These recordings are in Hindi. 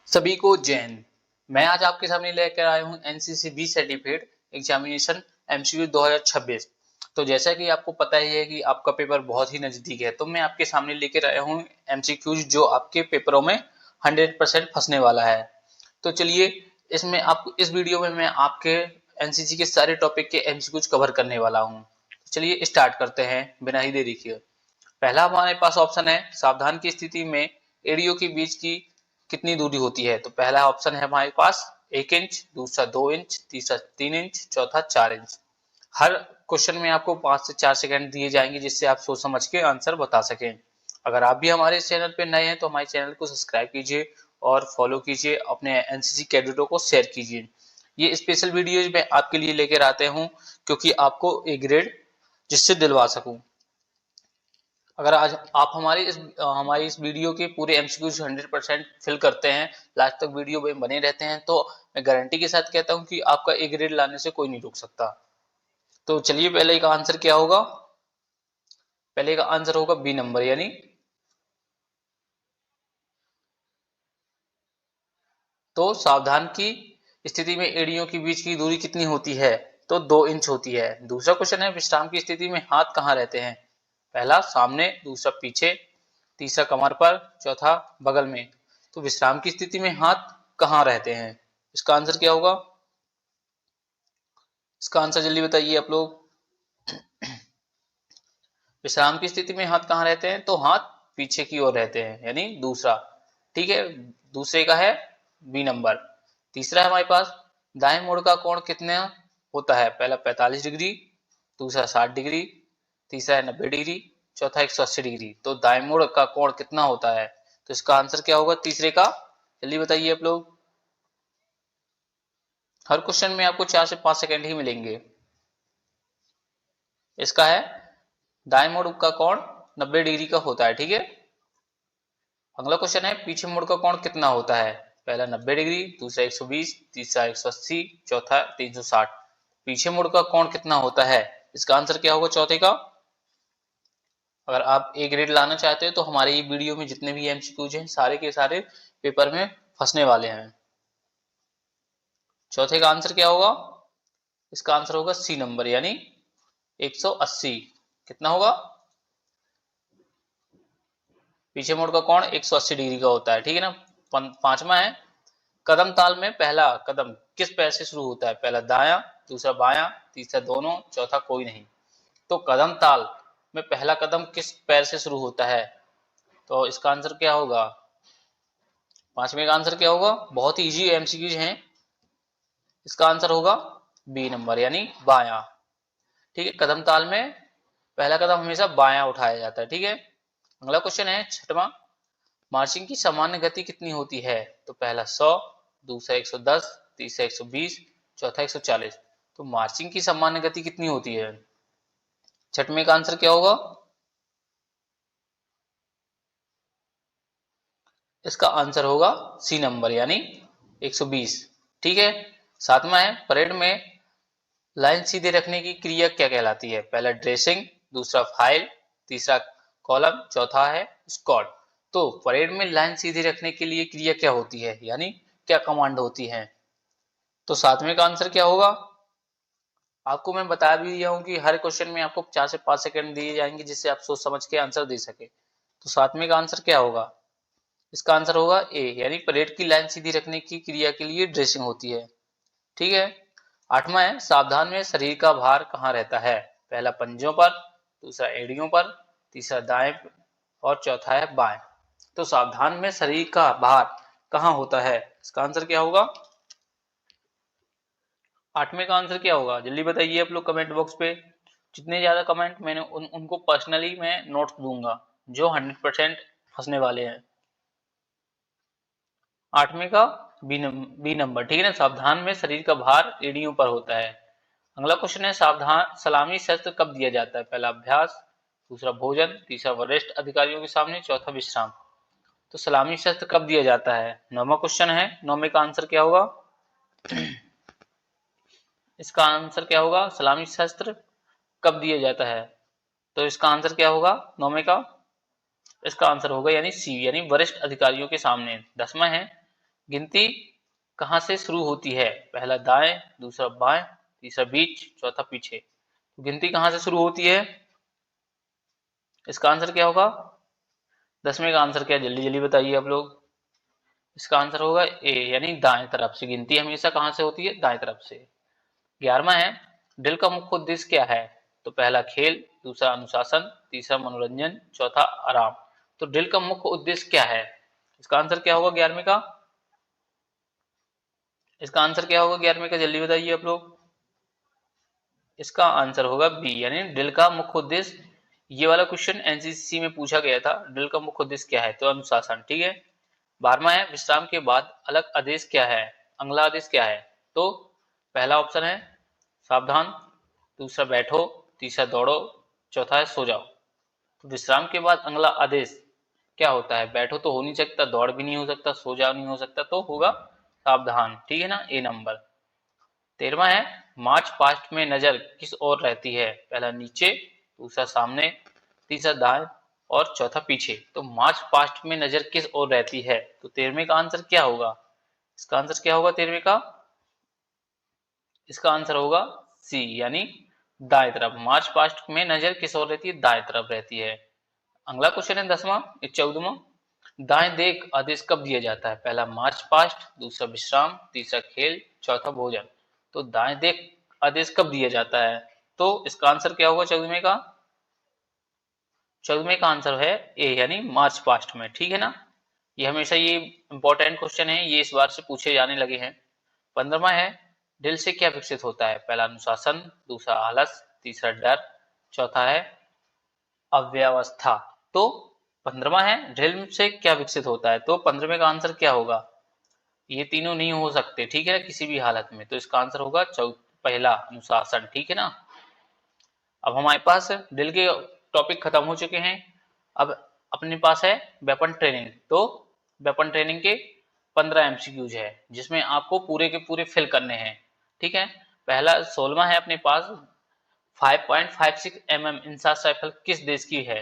सभी को जय हिंद। मैं आज आपके सामने लेकर आया हूँ NCC B certificate examination MCQ 2026। तो जैसा कि आपको पता ही है कि आपका पेपर बहुत ही नजदीक है, तो मैं आपके सामने लेकर आया हूँ एमसीक्यूज जो आपके पेपरों में 100% फंसने वाला है। तो चलिए, इसमें आपको इस वीडियो में मैं आपके एनसीसी के सारे टॉपिक के एमसीक्यूज कवर करने वाला हूँ। चलिए स्टार्ट करते हैं बिना ही देरी किए। पहला हमारे पास ऑप्शन है, सावधान की स्थिति में एड़ियों के बीच की कितनी दूरी होती है। तो पहला ऑप्शन है हमारे पास 1 इंच, दूसरा 2 इंच, तीसरा 3 इंच, चौथा 4 इंच। हर क्वेश्चन में आपको 5 से 4 सेकंड दिए जाएंगे जिससे आप सोच समझ के आंसर बता सकें। अगर आप भी हमारे चैनल पे नए हैं तो हमारे चैनल को सब्सक्राइब कीजिए और फॉलो कीजिए, अपने एनसीसी कैडेटों को शेयर कीजिए। ये स्पेशल वीडियोज मैं आपके लिए लेकर आते हूँ क्योंकि आपको ए ग्रेड जिससे दिलवा सकूं। अगर आज आप हमारी इस वीडियो के पूरे एमसीक्यूज 100% फिल करते हैं, लास्ट तक वीडियो में बने रहते हैं, तो मैं गारंटी के साथ कहता हूं कि आपका ए ग्रेड लाने से कोई नहीं रोक सकता। तो चलिए, पहले का आंसर क्या होगा। पहले का आंसर होगा बी नंबर, यानी तो सावधान की स्थिति में एड़ियों के बीच की दूरी कितनी होती है। तो 2 इंच होती है। दूसरा क्वेश्चन है, विश्राम की स्थिति में हाथ कहाँ रहते हैं। पहला सामने, दूसरा पीछे, तीसरा कमर पर, चौथा बगल में। तो विश्राम की स्थिति में हाथ कहाँ रहते हैं, इसका आंसर क्या होगा। इसका आंसर जल्दी बताइए आप लोग। विश्राम की स्थिति में हाथ कहाँ रहते हैं, तो हाथ पीछे की ओर रहते हैं, यानी दूसरा। ठीक है, दूसरे का है बी नंबर। तीसरा है हमारे पास, दाएं मोड़ का कोण कितना होता है। पहला 45 डिग्री, दूसरा 60 डिग्री, तीसरा है 90 डिग्री, चौथा 180 डिग्री। तो दाएं मोड़ का कोण कितना होता है, तो इसका आंसर क्या होगा तीसरे का। जल्दी बताइए आप लोग। हर क्वेश्चन में आपको 4 से 5 सेकंड ही मिलेंगे। इसका है, दाएं मोड़ का कोण 90 डिग्री का होता है। ठीक है, अगला क्वेश्चन है, पीछे मुड़ का कोण कितना होता है। पहला 90 डिग्री, दूसरा 120, तीसरा 180, चौथा 360। पीछे मुड़ का कोण कितना होता है, इसका आंसर क्या होगा चौथे का। अगर आप ए ग्रेड लाना चाहते हो तो हमारे ये वीडियो में जितने भी एमसीक्यूज हैं सारे के सारे पेपर में फंसने वाले हैं। चौथे का आंसर क्या होगा, इसका आंसर होगा सी नंबर, यानी 180। कितना होगा, पीछे मुड़ का कोण 180 डिग्री का होता है। ठीक है ना। पांचवा है, कदम ताल में पहला कदम किस पैर से शुरू होता है। पहला दाया, दूसरा बाया, तीसरा दोनों, चौथा कोई नहीं। तो कदम ताल में पहला कदम किस पैर से शुरू होता है, तो इसका आंसर क्या होगा। पांचवें का आंसर क्या होगा, बहुत ही इजी एमसीक्यूज हैं। इसका आंसर होगा बी नंबर, यानी बाया। ठीक है, कदम ताल में पहला कदम हमेशा बाया उठाया जाता है। ठीक है, अगला क्वेश्चन है छठवां, मार्चिंग की सामान्य गति कितनी होती है। तो पहला 100, दूसरा 110, तीसरा 120, चौथा 140। तो मार्चिंग की सामान्य गति कितनी होती है, छठवें का आंसर क्या होगा। इसका आंसर होगा सी नंबर, यानी 120। ठीक है, सातवां है, परेड में लाइन सीधे रखने की क्रिया क्या कहलाती है। पहला ड्रेसिंग, दूसरा फाइल, तीसरा कॉलम, चौथा है स्क्वाड। तो परेड में लाइन सीधे रखने के लिए क्रिया क्या होती है, यानी क्या कमांड होती है। तो सातवें का आंसर क्या होगा। आपको मैं बता भी दिया हूं कि हर क्वेश्चन में आपको 4 से 5 सेकंड दिए जाएंगे जिससे आप सोच समझ के आंसर दे सके। तो सातवें का आंसर क्या होगा, इसका आंसर होगा ए, यानी परेड की लाइन सीधी रखने की क्रिया के लिए ड्रेसिंग होती है। ठीक है, आठवां है, सावधान में शरीर का भार कहाँ रहता है। पहला पंजों पर, दूसरा एड़ियों पर, तीसरा दाएं और चौथा है बाएं। तो सावधान में शरीर का भार कहाँ होता है, इसका आंसर क्या होगा। आठवें का आंसर क्या होगा, जल्दी बताइए आप लोग कमेंट बॉक्स पे। जितने ज्यादा कमेंट मैंने उनको पर्सनली मैं नोट्स दूंगा जो 100% फंसने वाले हैं। आठवें का बी नंबर। ठीक है ना, सावधान में शरीर का भार एड़ियों पर होता है। अगला क्वेश्चन है, सावधान सलामी शस्त्र कब दिया जाता है। पहला अभ्यास, दूसरा भोजन, तीसरा वरिष्ठ अधिकारियों के सामने, चौथा विश्राम। तो सलामी शस्त्र कब दिया जाता है, नौवां क्वेश्चन है। नौवें का आंसर क्या होगा, इसका आंसर क्या होगा, सलामी शस्त्र कब दिया जाता है। तो इसका आंसर क्या होगा नौवें का, इसका आंसर होगा यानी सी, यानी वरिष्ठ अधिकारियों के सामने। 10वां है, गिनती कहाँ से शुरू होती है? पहला दाएं, दूसरा बाएं, तीसरा बीच, चौथा पीछे। गिनती कहाँ से शुरू होती है? इसका आंसर क्या होगा? 10वें का आंसर क्या है? जल्दी जल्दी बताइए आप लोग। इसका आंसर होगा ए, यानी दाएं तरफ से। गिनती हमेशा कहाँ से होती है? दाएं तरफ से। 11वां है, ड्रिल का मुख्य उद्देश्य क्या है? तो पहला खेल, दूसरा अनुशासन, तीसरा मनोरंजन, चौथा आराम। तो ड्रिल का मुख्य उद्देश्य क्या है? इसका आंसर क्या होगा 11वें का? इसका आंसर क्या होगा 11वें का? जल्दी बताइए आप लोग। इसका आंसर होगा बी, यानी ड्रिल का मुख्य उद्देश्य। ये वाला क्वेश्चन एनसीसी में पूछा गया था, ड्रिल का मुख्य उद्देश्य क्या है? तो अनुशासन। ठीक है। 12वां है, विश्राम के बाद अलग आदेश क्या है? अगला आदेश क्या है? तो पहला ऑप्शन है सावधान, दूसरा बैठो, तीसरा दौड़ो, चौथा है सो जाओ। तो विश्राम के बाद अगला आदेश क्या होता है? बैठो तो हो नहीं सकता, दौड़ भी नहीं हो सकता, सो जाओ नहीं हो सकता, तो होगा सावधान। ठीक है ना, ए नंबर। 13वां है, मार्च पास्ट में नजर किस ओर रहती है? पहला नीचे, दूसरा सामने, तीसरा दाएं और चौथा पीछे। तो मार्च पास्ट में नजर किस ओर रहती है? तो 13वें का आंसर क्या होगा? इसका आंसर क्या होगा 13वें का? इसका आंसर होगा सी, यानी दाएं तरफ। मार्च पास्ट में नजर किस ओर रहती है? दाएं तरफ रहती है। अगला क्वेश्चन है 10वां, 14वां, दाएं देख आदेश कब दिया जाता है? पहला मार्च पास्ट, दूसरा विश्राम, तीसरा खेल, चौथा भोजन। तो दाएं देख आदेश कब दिया जाता है? तो इसका आंसर क्या होगा 14वें का? 14वें का आंसर है ए, यानी मार्च पास्ट में। ठीक है ना, ये हमेशा ये इंपॉर्टेंट क्वेश्चन है, ये इस बार से पूछे जाने लगे हैं। 15वां है, दिल से क्या विकसित होता है? पहला अनुशासन, दूसरा आलस, तीसरा डर, चौथा है अव्यवस्था। तो 15वां है, ड्रिल से क्या विकसित होता है? तो 15वें का आंसर क्या होगा? ये तीनों नहीं हो सकते, ठीक है ना, किसी भी हालत में। तो इसका आंसर होगा पहला अनुशासन। ठीक है ना। अब हमारे पास ड्रिल के टॉपिक खत्म हो चुके हैं। अब अपने पास है वेपन ट्रेनिंग। तो वेपन ट्रेनिंग के 15 एमसीक्यूज है, जिसमें आपको पूरे के पूरे फिल करने हैं। ठीक है। पहला 16वां है अपने पास, 5.56 mm इंसास राइफल किस देश की है?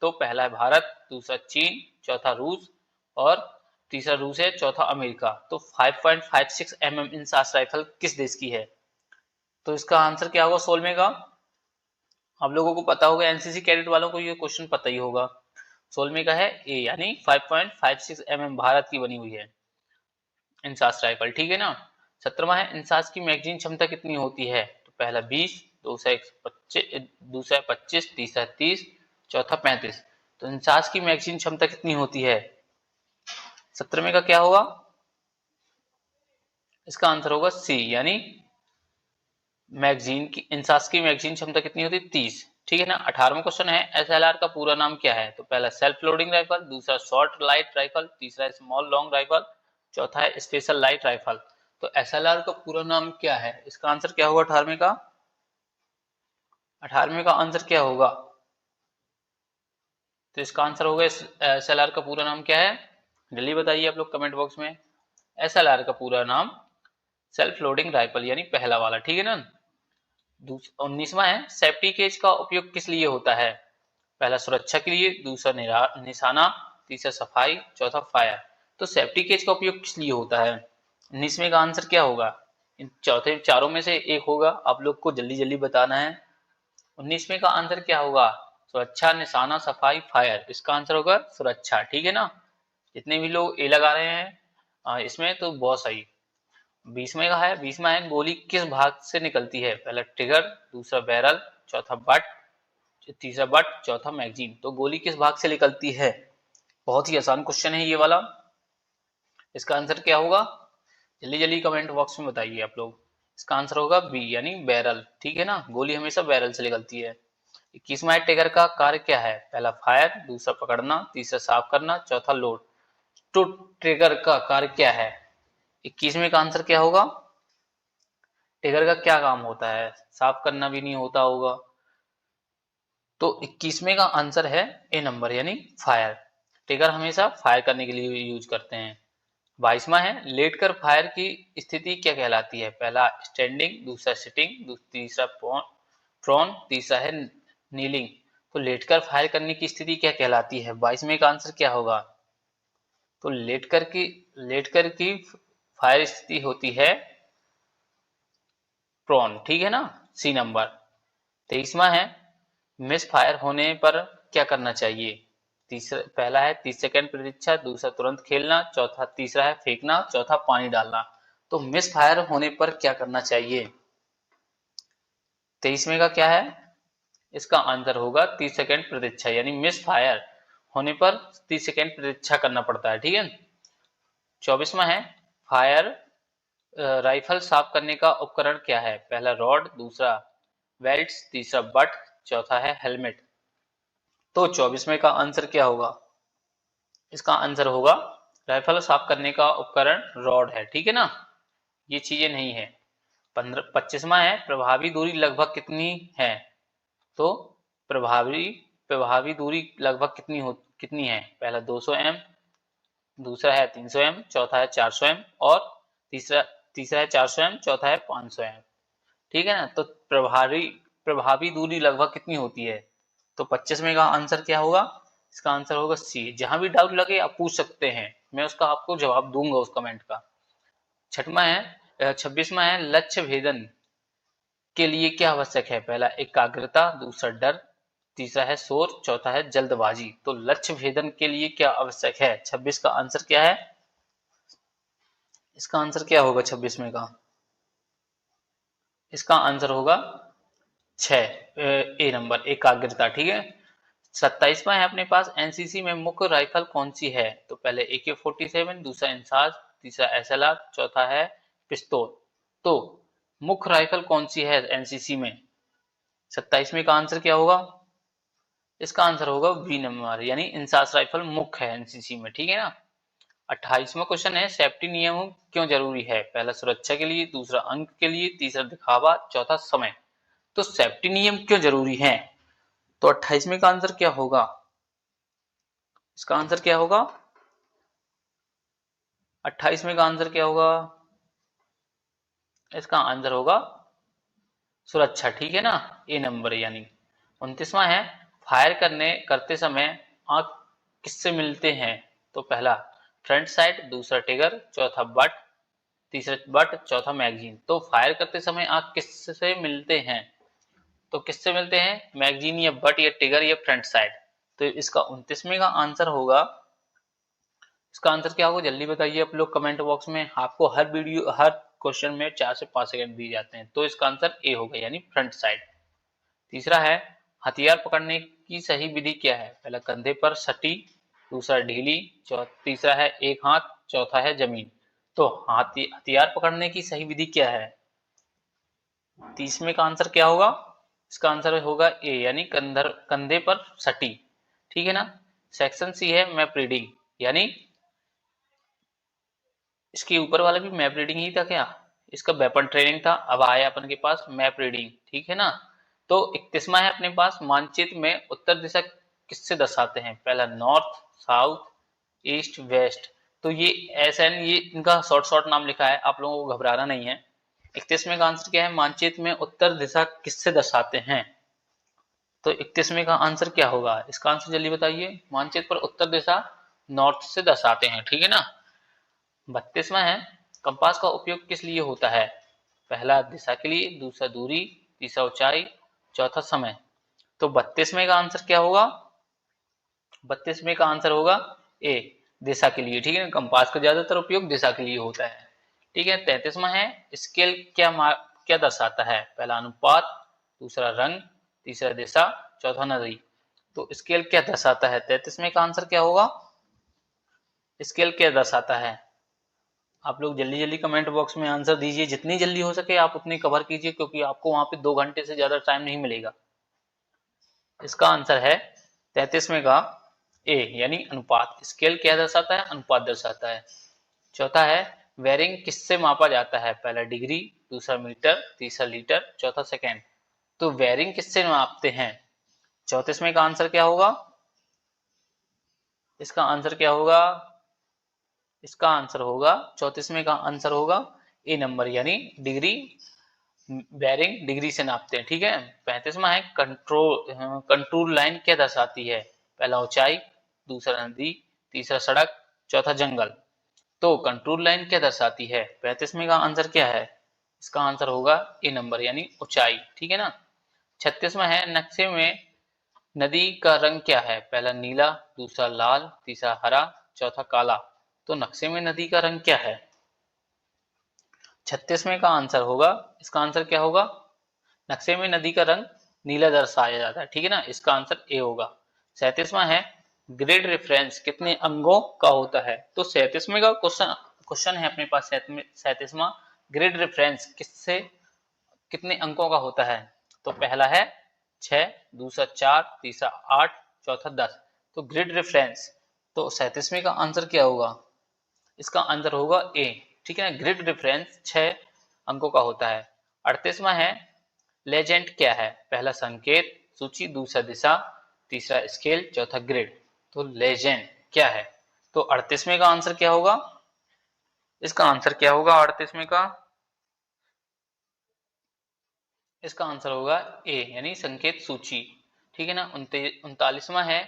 तो पहला है भारत, दूसरा चीन, चौथा रूस और तीसरा रूस है, चौथा अमेरिका। तो 5.56 mm इंसास राइफल किस देश की है? तो इसका आंसर क्या होगा 16वें का? आप लोगों को पता होगा, एनसीसी कैडेट वालों को ये क्वेश्चन पता ही होगा। 16वें का है ए, यानी 5.56 mm भारत की बनी हुई है इंसास राइफल। ठीक है ना। 17वां है, इंसास की मैगजीन क्षमता कितनी होती है? तो पहला 20, दूसरा 25, तीसरा 30, चौथा 35। तो इंसास की मैगजीन क्षमता कितनी होती है? 17वें का क्या होगा? इसका आंसर होगा सी, यानी मैगजीन की, इंसास की मैगजीन क्षमता कितनी होती है? 30। ठीक है ना। 18वां क्वेश्चन है, एसएलआर का पूरा नाम क्या है? तो पहला सेल्फ लोडिंग राइफल, दूसरा शॉर्ट लाइट राइफल, तीसरा स्मॉल लॉन्ग राइफल, चौथा है स्पेशल लाइट राइफल। तो एसएलआर का पूरा नाम क्या है? इसका आंसर क्या होगा 18वें का? 18वें का आंसर क्या होगा? तो इसका आंसर होगा एसएलआर का पूरा नाम क्या है? जल्दी बताइए आप लोग कमेंट बॉक्स में। एसएलआर का पूरा नाम सेल्फ लोडिंग राइफल, यानी पहला वाला। ठीक है ना। 19वां है, सेफ्टी केज का उपयोग किस लिए होता है? पहला सुरक्षा के लिए, दूसरा निशाना, तीसरा सफाई, चौथा फायर। तो सेफ्टी केज का उपयोग किस लिए होता है? 19वें का आंसर क्या होगा? इन चौथे चारों में से एक होगा, आप लोग को जल्दी जल्दी बताना है। 19वें का आंसर क्या होगा? सुरक्षा, निशाना, सफाई, फायर। इसका आंसर होगा सुरक्षा। ठीक है ना। जितने भी लोग ए लगा रहे हैं इसमें, तो बहुत सही। 20वां है, गोली किस भाग से निकलती है? पहला ट्रिगर, दूसरा बैरल, चौथा बट, तीसरा बट, चौथा मैगजीन। तो गोली किस भाग से निकलती है? बहुत ही आसान क्वेश्चन है ये वाला। इसका आंसर क्या होगा? जल्दी जल्दी कमेंट बॉक्स में बताइए आप लोग। इसका आंसर होगा बी, यानी बैरल। ठीक है ना, गोली हमेशा बैरल से निकलती है। 21वां है, ट्रिगर का कार्य क्या है? पहला फायर, दूसरा पकड़ना, तीसरा साफ करना, चौथा लोड। तो ट्रिगर का कार्य क्या है? 21वें का आंसर क्या होगा? ट्रिगर का क्या काम होता है? साफ करना भी नहीं होता होगा। तो 21वें का आंसर है ए नंबर, यानी फायर। ट्रिगर हमेशा फायर करने के लिए यूज करते हैं। 22वां है, लेटकर फायर की स्थिति क्या कहलाती है? पहला स्टैंडिंग, दूसरा सिटिंग, तीसरा प्रोन, तीसरा है नीलिंग। तो लेटकर फायर करने की स्थिति क्या कहलाती है? 22वें का आंसर क्या होगा? तो लेट कर की फायर स्थिति होती है प्रोन, ठीक है ना, सी नंबर। 23वां है मिस फायर होने पर क्या करना चाहिए। तीसरा पहला है 30 सेकंड प्रतीक्षा, दूसरा तुरंत खेलना, चौथा तीसरा है फेंकना, चौथा पानी डालना। तो मिस फायर होने पर क्या करना चाहिए। 23वें का क्या है, इसका आंसर होगा 30 सेकंड प्रतीक्षा, यानी मिस फायर होने पर 30 सेकंड प्रतीक्षा करना पड़ता है, ठीक है। 24वां है फायर राइफल साफ करने का उपकरण क्या है। पहला रॉड, दूसरा बेल्ट, तीसरा बट, चौथा है हेलमेट। तो 24वें का आंसर क्या होगा, इसका आंसर होगा राइफल साफ करने का उपकरण रॉड है, ठीक है ना, ये चीजें नहीं है। 25वां है प्रभावी दूरी लगभग कितनी है। तो प्रभावी प्रभावी दूरी लगभग कितनी है। पहला 200 एम, दूसरा है 300 एम, चौथा है 400 एम और तीसरा तीसरा है 400 एम, चौथा है 500 एम, ठीक है ना। तो प्रभावी प्रभावी दूरी लगभग कितनी होती है। तो 25वें का आंसर क्या होगा, इसका आंसर होगा सी। जहां भी डाउट लगे आप पूछ सकते हैं, मैं उसका आपको जवाब दूंगा उस कमेंट का। 26वां है लक्ष्य भेदन के लिए क्या आवश्यक है। पहला एकाग्रता, दूसरा डर, तीसरा है शोर, चौथा है जल्दबाजी। तो लक्ष्य भेदन के लिए क्या आवश्यक है, 26 का आंसर क्या है, इसका आंसर क्या होगा 26वें का, इसका आंसर होगा 6 ए नंबर एकाग्रता, ठीक है। 27वां है अपने पास एनसीसी में मुख्य राइफल कौन सी है। तो पहले AK-47, दूसरा इंसास, तीसरा SLR, चौथा है पिस्तौल। तो मुख्य राइफल कौन सी है एनसीसी में। 27वें का आंसर क्या होगा, इसका आंसर होगा बी नंबर, यानी इंसास राइफल मुख्य है एनसीसी में, ठीक है ना। 28वां क्वेश्चन है सेफ्टी नियम क्यों जरूरी है। पहला सुरक्षा के लिए, दूसरा अंक के लिए, तीसरा दिखावा, चौथा समय। तो सेफ्टी नियम क्यों जरूरी है। तो 28वें का आंसर क्या होगा, इसका आंसर क्या होगा, 28वें का आंसर क्या होगा, इसका आंसर होगा सुरक्षा, ठीक है ना, ए नंबर यानी। 29वां है फायर करते समय आंख किससे मिलते हैं। तो पहला फ्रंट साइड, दूसरा ट्रिगर, चौथा बट, तीसरा बट, चौथा मैगजीन। तो फायर करते समय आंख किससे मिलते हैं। तो किससे मिलते हैं, मैगजीन या बट या ट्रिगर या फ्रंट साइड। तो इसका 29वें का आंसर होगा, इसका आंसर क्या होगा जल्दी बताइए आप लोग कमेंट बॉक्स में। आपको हर क्वेश्चन में 4 से 5 सेकंड दिए जाते हैं। तो इसका आंसर ए होगा, यानी फ्रंट साइड। तीसरा है हथियार पकड़ने की सही विधि क्या है। पहला कंधे पर सटी, दूसरा ढीली, तीसरा है एक हाथ, चौथा है जमीन। तो हथियार पकड़ने की सही विधि क्या है। 30वें का आंसर क्या होगा, इसका आंसर होगा ए, यानी कंधे पर सटी, ठीक है ना। सेक्शन सी है मैप रीडिंग, यानी इसके ऊपर वाला भी मैप रीडिंग ही था क्या, इसका वेपन ट्रेनिंग था। अब आया अपन के पास मैप रीडिंग, ठीक है ना। तो 31वां है अपने पास मानचित्र में उत्तर दिशा किससे दर्शाते हैं। पहला नॉर्थ, साउथ, ईस्ट, वेस्ट। तो ये SN, ये इनका शॉर्ट शॉर्ट नाम लिखा है, आप लोगों को घबराना नहीं है। 31वें का आंसर क्या है, मानचित्र में उत्तर दिशा किससे दर्शाते हैं। तो 31वें का आंसर क्या होगा, इसका आंसर जल्दी बताइए। मानचित्र पर उत्तर दिशा नॉर्थ से दर्शाते हैं, ठीक है ना। 32वां है कंपास का उपयोग किस लिए होता है। पहला दिशा के लिए, दूसरा दूरी, तीसरा ऊंचाई, चौथा समय। तो 32वें का आंसर क्या होगा, 32वें का आंसर होगा ए, दिशा के लिए, ठीक है। कंपास का ज्यादातर उपयोग दिशा के लिए होता है, ठीक है। 33वां है स्केल क्या दर्शाता है। पहला अनुपात, दूसरा रंग, तीसरा दिशा, चौथा नदी। तो स्केल क्या दर्शाता है, 33वें का आंसर क्या होगा, स्केल क्या दर्शाता है। आप लोग जल्दी जल्दी कमेंट बॉक्स में आंसर दीजिए, जितनी जल्दी हो सके आप उतनी कवर कीजिए, क्योंकि आपको वहां पे 2 घंटे से ज्यादा टाइम नहीं मिलेगा। इसका आंसर है 33वें का ए, यानी अनुपात। स्केल क्या दर्शाता है, अनुपात दर्शाता है। चौथा है वेरिंग किससे मापा जाता है। पहला डिग्री, दूसरा मीटर, तीसरा लीटर, चौथा सेकेंड। तो वेरिंग किससे मापते हैं। 34वें का आंसर क्या होगा, इसका आंसर क्या होगा, इसका आंसर होगा 34वें का आंसर होगा ए नंबर, यानी डिग्री। बेरिंग डिग्री से नापते हैं, ठीक है। 35वां है कंट्रोल लाइन क्या दर्शाती है। पहला ऊंचाई, दूसरा नदी, तीसरा सड़क, चौथा जंगल। तो कंटूर लाइन क्या दर्शाती है? 35वें का आंसर क्या है? इसका आंसर होगा ए नंबर यानी ऊंचाई। ठीक है ना। 36वां है, नक्शे में नदी का रंग क्या है? पहला नीला, दूसरा लाल, तीसरा हरा, चौथा काला। तो नक्शे में नदी का रंग क्या है? 36वें का आंसर होगा, इसका आंसर क्या होगा? नक्शे में नदी का रंग नीला दर्शाया जाता है। ठीक है ना, इसका आंसर ए होगा। 37वां है, ग्रिड रेफरेंस कितने अंगों का होता है? तो 37वें का क्वेश्चन है अपने पास। 37वां, ग्रिड रेफरेंस किससे कितने अंकों का होता है? तो पहला है 6, दूसरा 4, तीसरा 8, चौथा 10। तो ग्रिड रेफरेंस, तो 37वें का आंसर क्या होगा? इसका आंसर होगा ए। ठीक है ना, ग्रिड रेफरेंस 6 अंकों का होता है। 38वां है, लेजेंड क्या है? पहला संकेत, सूची, दूसरा दिशा, तीसरा स्केल, चौथा ग्रिड। तो लेजेंड क्या है? तो 38वें का आंसर क्या होगा? इसका आंसर क्या होगा 38वें का? इसका आंसर होगा ए यानी संकेत सूची। ठीक है ना। 39वां है,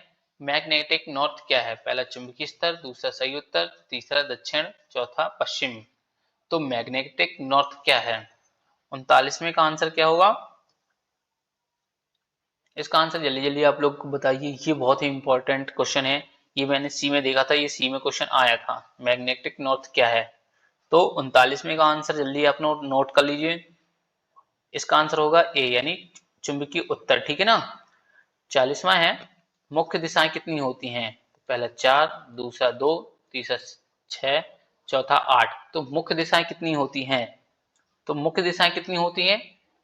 मैग्नेटिक नॉर्थ क्या है? पहला चुंबकीय स्तर, दूसरा सही उत्तर, तीसरा दक्षिण, चौथा पश्चिम। तो मैग्नेटिक नॉर्थ क्या है? 39वें का आंसर क्या होगा? इसका आंसर जल्दी जल्दी आप लोग को बताइए, ये बहुत ही इंपॉर्टेंट क्वेश्चन है। ये मैंने सी में देखा था, ये सी में क्वेश्चन आया था। मैग्नेटिक नॉर्थ क्या है? तो 39वें का आंसर जल्दी आप नोट कर लीजिए। इसका आंसर होगा ए यानी चुंबकीय उत्तर। ठीक है ना। 40वां है, मुख्य दिशाएं कितनी होती हैं? पहला 4, दूसरा 2, तीसरा 6, चौथा 8। तो मुख्य दिशाएं कितनी होती हैं? तो मुख्य दिशाएं कितनी होती हैं?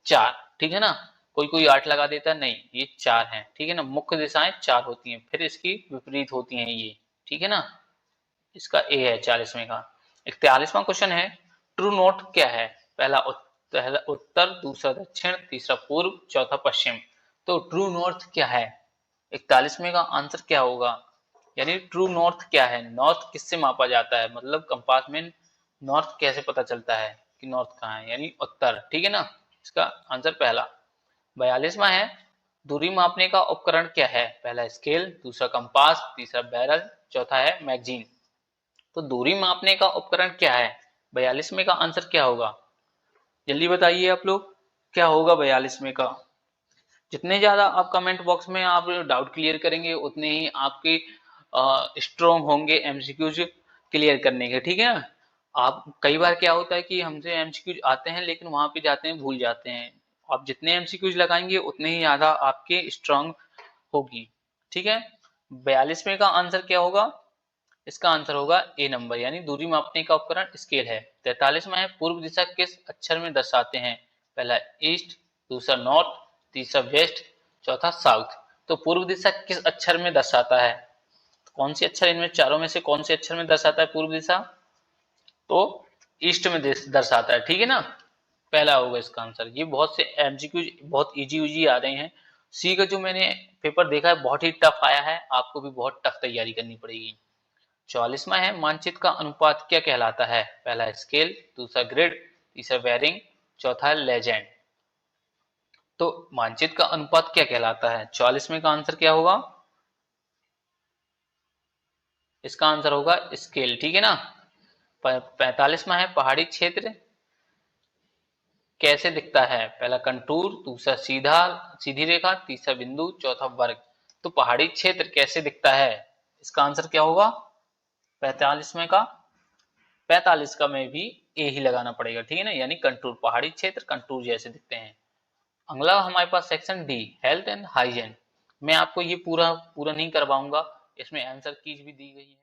4। ठीक है ना। कोई कोई 8 लगा देता है, नहीं, ये 4 हैं। ठीक है ना, मुख्य दिशाएं 4 होती हैं, फिर इसकी विपरीत होती हैं ये। ठीक है ना, इसका ए है 40वें का। 41वां क्वेश्चन है, ट्रू नॉर्थ क्या है? पहला उत्तर, दूसरा दक्षिण, तीसरा पूर्व, चौथा पश्चिम। तो ट्रू नॉर्थ क्या है? 41वें का आंसर क्या होगा? यानी ट्रू नॉर्थ क्या है? नॉर्थ किससे मापा जाता है? मतलब कंपास में नॉर्थ कैसे पता चलता है कि नॉर्थ कहाँ है? यानी उत्तर। ठीक है ना, इसका आंसर पहला। 42वां है, दूरी मापने का उपकरण क्या है? पहला स्केल, दूसरा कंपास, तीसरा बैरल, चौथा है मैगजीन। तो दूरी मापने का उपकरण क्या है? 42वें का आंसर क्या होगा? जल्दी बताइए आप लोग, क्या होगा 42वें का? जितने ज्यादा आप कमेंट बॉक्स में आप डाउट क्लियर करेंगे, उतने ही आपके स्ट्रोंग होंगे एमसीक्यूज क्लियर करने के। ठीक है ना। आप कई बार क्या होता है कि हमसे एमसीक्यूज आते हैं लेकिन वहां पे जाते हैं भूल जाते हैं। आप जितने एमसीक्यूज लगाएंगे उतने ही ज्यादा आपके स्ट्रांग होगी। ठीक है। 42वें का आंसर क्या होगा? इसका आंसर होगा ए नंबर यानी दूरी मापने का उपकरण स्केल है। 43वां है, पूर्व दिशा किस अक्षर में दर्शाते हैं? पहला ईस्ट, दूसरा नॉर्थ, तीसरा वेस्ट, चौथा साउथ। तो पूर्व दिशा किस अक्षर में दर्शाता है? तो कौन सी अक्षर इनमें चारों में से कौन से अक्षर में दर्शाता है पूर्व दिशा? तो ईस्ट में दर्शाता है। ठीक है ना, पहला होगा इसका आंसर। ये बहुत से एमसीक्यू बहुत इजी इजी आ रहे हैं। सी का जो मैंने पेपर देखा है बहुत ही टफ आया है, आपको भी बहुत टफ तैयारी करनी पड़ेगी। 44वां है, मानचित्र का अनुपात क्या कहलाता है? पहला स्केल, दूसरा ग्रिड, तीसरा बेयरिंग, चौथा लेजेंड। तो मानचित्र का अनुपात क्या कहलाता है? 44वें का आंसर क्या होगा? इसका आंसर होगा स्केल। ठीक है ना। 45वां है, पहाड़ी क्षेत्र कैसे दिखता है? पहला कंटूर, दूसरा सीधी रेखा, तीसरा बिंदु, चौथा वर्ग। तो पहाड़ी क्षेत्र कैसे दिखता है? इसका आंसर क्या होगा 45वें का? 45 का में भी ए ही लगाना पड़ेगा। ठीक है ना, यानी कंटूर, पहाड़ी क्षेत्र कंटूर जैसे दिखते हैं। अगला हमारे पास section D, health and hygiene. मैं आपको ये पूरा पूरा नहीं करवाऊंगा, इसमें आंसर कीज भी दी गई है।